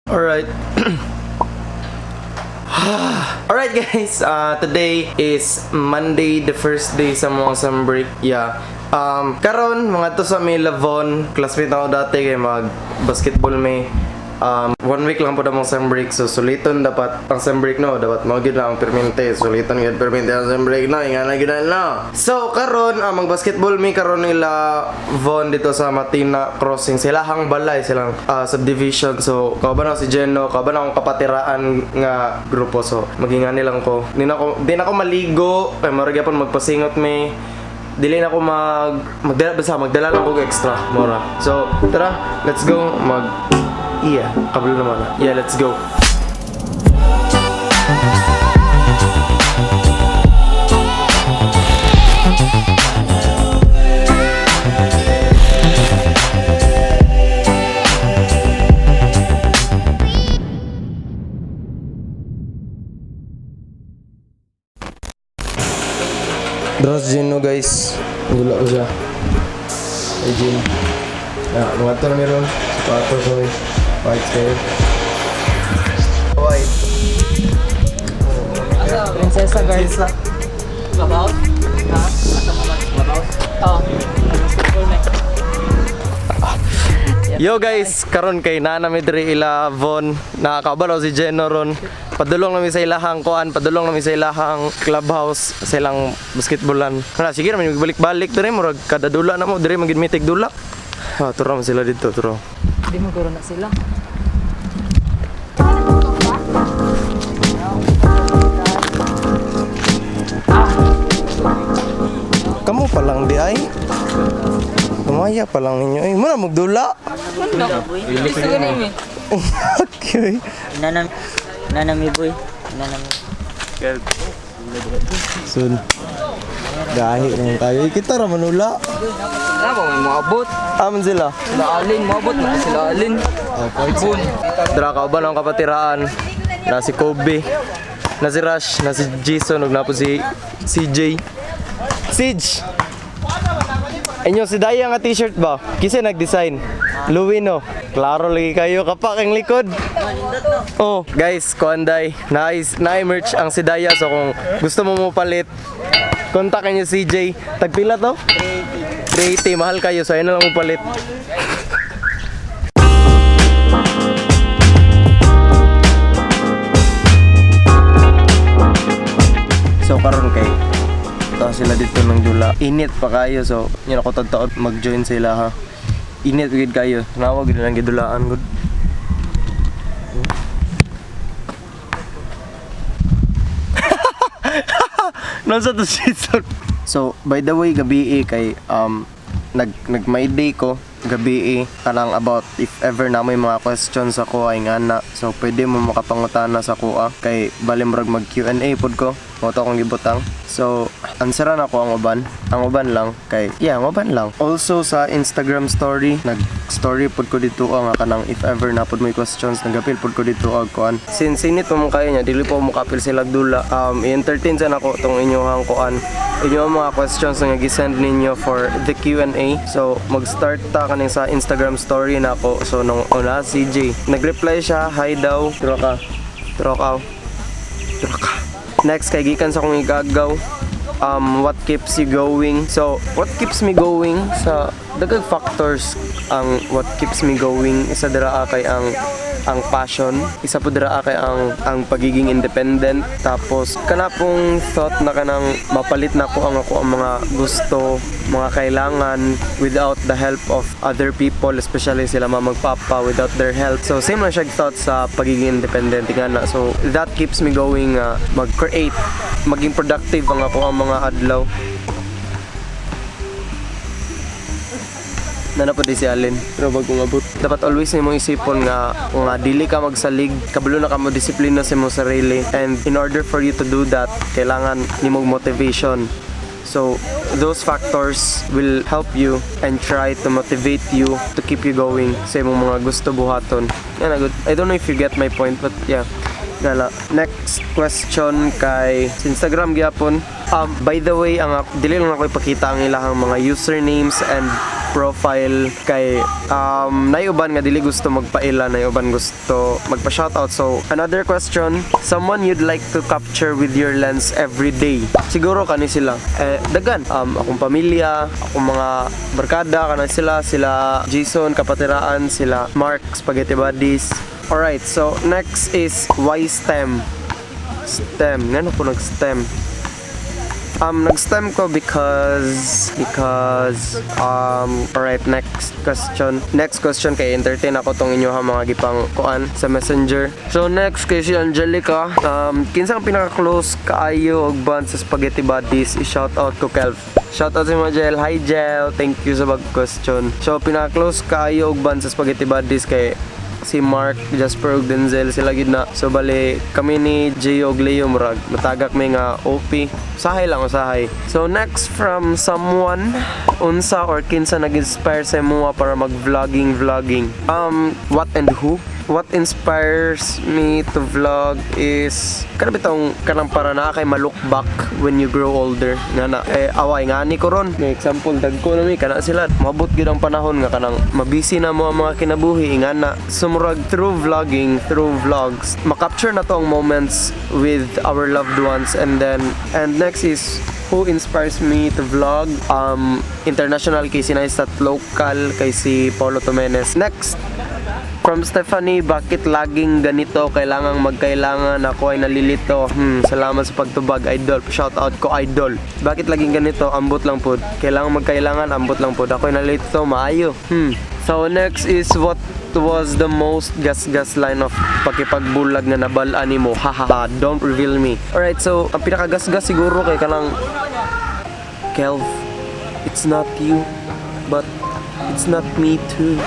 Alright. Alright guys, today is Monday, the first day sa mga summer break. Yeah. Karon mga to sa may Lavon, classmate ako dati kay mag basketball may 1 week lang po na mong summer break. So suliton dapat ang summer break no, dapat mo gid lang ang permente. Suliton gid permente ang summer break no, ingana gid no. So karon mag basketball may karon nila Von dito sa Matina Crossing. Sila hang balay silang subdivision. So kauban ako si Jeno, kauban akong kapatiraan nga grupo. So magingani lang ko. Di na ako maligo, kay mura gyapon magpasingot may dili na ako magdala lang ko extra mura. So tara, let's go iya, kabalo naman. Yeah, let's go. Dros Gino guys. Gula ko siya. Ay Gin. Mga ito na meron. Sapatos ko eh. White hair. White. Prinsesa girl. Clubhouse? Ha? Clubhouse? Oo. Yo guys, karon kay Nana Midri ila Von. Nakakabalaw si Jeno ron. Padulong namin sa ilahang kuan, padulong namin sa ilahang clubhouse, sa ilang basketballan. Sige naman magbalik-balik diri murag kada dula na mo diri magid-mitig dula. Turo man sila dito, turo. Hindi mo guro na sila. Kamu pa lang di ay. Kumaya pa lang ninyo ay. Muna magdula. Gusto ko na imi. Okay. Nanami boy. Sun. Gahi naman tayo. Kita ra manula. Wala ba may maabot? Aman sila. Sila Alin, maabot na sila Alin. Bun. Dra ka ba ng kapatiraan? Na si Kobe, na si Rush, na si Jason, ug na po si CJ. Siege. Inyo si Daya nga t-shirt ba? Kisa nag-design? Louie no? Klaro lagi kayo kapak ang likod. Oh, guys, kuanday. Na-merch ang si Daya. So kung gusto mo palit, kontakin niyo si CJ. Tagpila to? 380. Mahal kayo. So ayun na lang mo palit. So karon kay sila dito ng dula. Init pa kayo. So yun ako tagtaot mag-join sila ha. Init gid kayo. Nawag gid lang gidulaan gud. Nasa to season. So by the way gabi kay nag my day ko gabi kanang about if ever na may mga questions ako ay ngana. So pwede mo makapangutana sa kuha kay balimrag mag Q&A pod ko. Mo to akong gibutang. So answeran ako ang uban lang kay ang uban lang. Also sa Instagram story nag-story pod ko dito nga kanang if ever na pod may questions nagapil pod ko dito og kuan. Since init mo kayo nya dili po mo kapil sila dula. I-entertain sa nako tong inyong kuan. Inyong mga questions nga gi-send ninyo for the Q&A. So mag-start ta kaning sa Instagram story na ako. So nung una CJ nag-reply siya, hi daw. Turo ka. Next kay gikan sa akong igagaw. What keeps you going? So what keeps me going sa daghang factors ang what keeps me going isa dira kay ang passion, isa po dira kay ang pagiging independent, tapos kana pong thought na kanang mapalit na ko ang mga gusto, mga kailangan without the help of other people, especially sila magpapa without their help. So same lang siya thought sa pagiging independent nga. So that keeps me going mag-create, maging productive ang mga adlaw. Nanapod di si Alin, pero bago ngabot. Dapat always nimo isipon nga dili ka magsalig, kabalo na ka mo disiplina sa imong sarili. And in order for you to do that, kailangan nimo motivation. So those factors will help you and try to motivate you to keep you going sa imong mga gusto buhaton. Yan good. I don't know if you get my point, but yeah. Next question kay Instagram gyapon. By the way, dili lang ako ipakita ang ilahang mga usernames and profile kay naiuban nga dili gusto magpaila, naiuban gusto magpa-shoutout. So, another question, someone you'd like to capture with your lens every day. Siguro kani sila. Dagan, akong pamilya, akong mga barkada, kana sila Jason, Kapatiraan, sila Mark, Spaghetti Buddies. Alright, so next is why STEM? STEM, ngano ko nag-STEM? Nag-STEM ko because alright, next question kay entertain ako tong inyo ha mga gipang kuan sa Messenger. So next kay si Angelica, kinsa ang pinaka-close kaayo og band sa Spaghetti Buddies? I-shout out ko Kelv. Shout out si Majel. Hi Jel, thank you sa bag question. So pinaka-close kaayo og band sa Spaghetti Buddies kay si Mark, Jasper ug Denzel, sila gid na. So bali kami ni Jay ug Leo murag matagak may nga OP. Usahay lang, usahay. So next from someone, unsa or kinsa nag-inspire sa imo para mag-vlogging? What and who? What inspires me to vlog is kana bitong kanang para na kay ma-look back when you grow older nga na away nga ni ko ron. May example dagko na mi kana sila mabot gid ang panahon nga kanang mabisi na mo ang mga kinabuhi nga na sumurag through vlogs ma-capture na to ang moments with our loved ones. And next is who inspires me to vlog? International kay si Naisat, local kay si Paulo Tomenes. Next from Stephanie, bakit laging ganito? Kailangan ako ay nalilito. Salamat sa pagtubag, idol. Shout out ko, idol. Bakit laging ganito? Ambot lang po. Kailangan ambot lang po. Ako ay nalilito, maayo. So next is what was the most gas line of pakipagbulag na nabalaan nimo? Hahaha, don't reveal me. Alright, so ang pinakagasgas siguro kay kanang Kelv, it's not you, but it's not me too.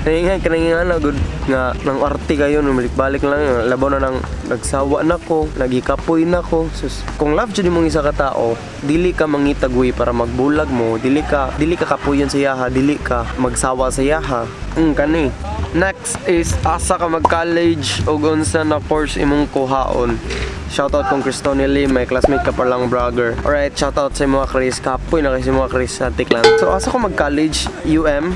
Kanang good nga nang arte kayo no balik lang yun. Labaw na nang nagsawa na ko, nagikapoy na ko. Sus, kung love jud mong isa ka tao, dili ka mangitagwi para magbulag mo, dili ka kapuyon sa yaha, dili ka magsawa sa yaha. Kani. Next is asa ka mag-college ug unsa na course imong kuhaon? Shoutout kong Cristone Lee, may classmate ka pa lang vlogger. Alright, shoutout sa mga Chris, kapoy na kasi mga Chris sa Tiklan. So asa ko mag-college? UM.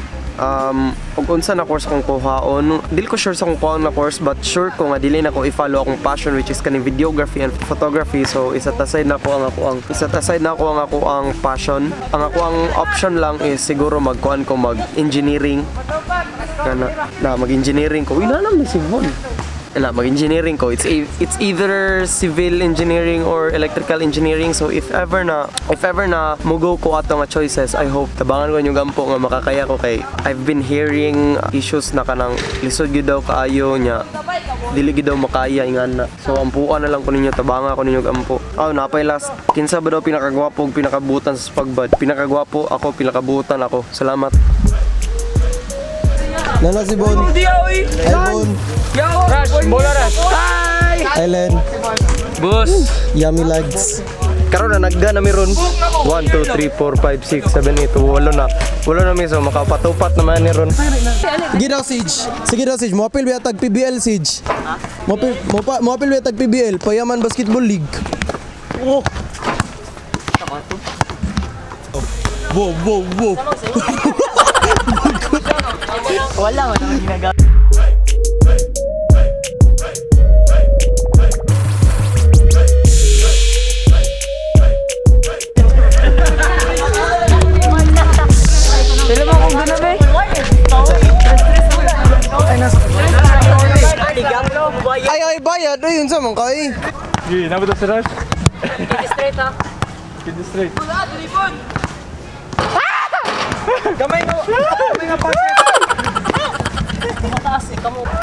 Ug unsa na course akong kuhaon? Dili ko sure sa akong kuhaon na course, but sure ko nga dili na ko i-follow akong passion, which is kaning videography and photography. So isa aside na ko ang ako ang passion. Ang ako ang option lang is siguro magkuan ko mag-engineering. Mag-engineering ko. Uy, nalang na si Von. Mag-engineering ko. It's either civil engineering or electrical engineering. So if ever na mugo ko ato nga choices, I hope tabangan ko yung gampo nga makakaya ko kay I've been hearing issues na kanang lisod gyud daw kaayo nya. Dili gyud daw makaya ingana. So ampuan na lang ko ninyo, tabangan ko ninyo gampo. Napay last. Kinsa ba daw pinakagwapo ug pinakabutan sa Spagbad? Pinakagwapo ako, pinakabutan ako. Salamat. Nana si Bon. Hi Bon. Rush, bola rush. Hi! Ellen. Boss. Yummy lads. Karon na nagda na meron 1, 2, 3, 4, 5, 6, 7, 8, walo na miso makapatupat naman ni ron. Sige daw Siege. Moapil ba tag PBL Siege? Moapil ba tag PBL? Payaman Basketball League. Oh. Wow. Wala mo nang ginagawa. Sila mo kung gano'n ba? Ay bayad yun sa mga kay. Nabot sa rush. Straight ha? Straight.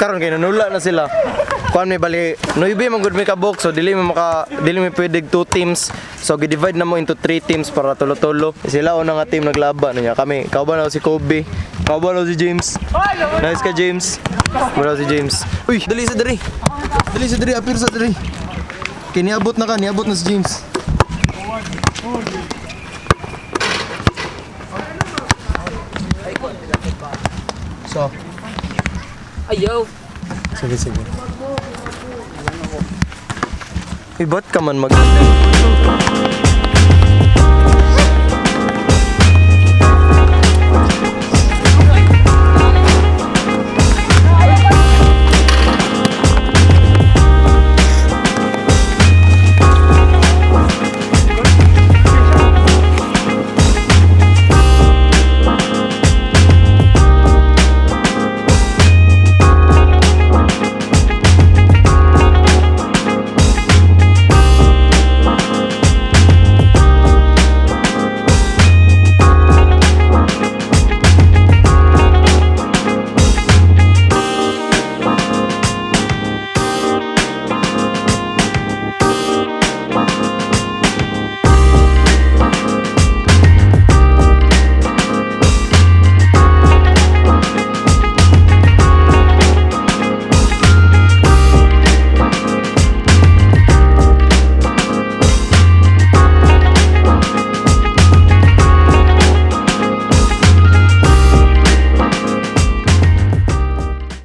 Karon kay nanula na sila. Kuan may bali, noibi man gud may kabok, so dili mo pwede 2 teams. So gi-divide na mo into 3 teams para tulo-tulo. Sila una nga team naglaban niya. Kami, kauban na si Kobe, kauban na si James. Nice ka James. Wala si James. Uy, dali sa diri, apir sa diri. Niabot na si James. So, Ayaw. sige. Ibot ka man mag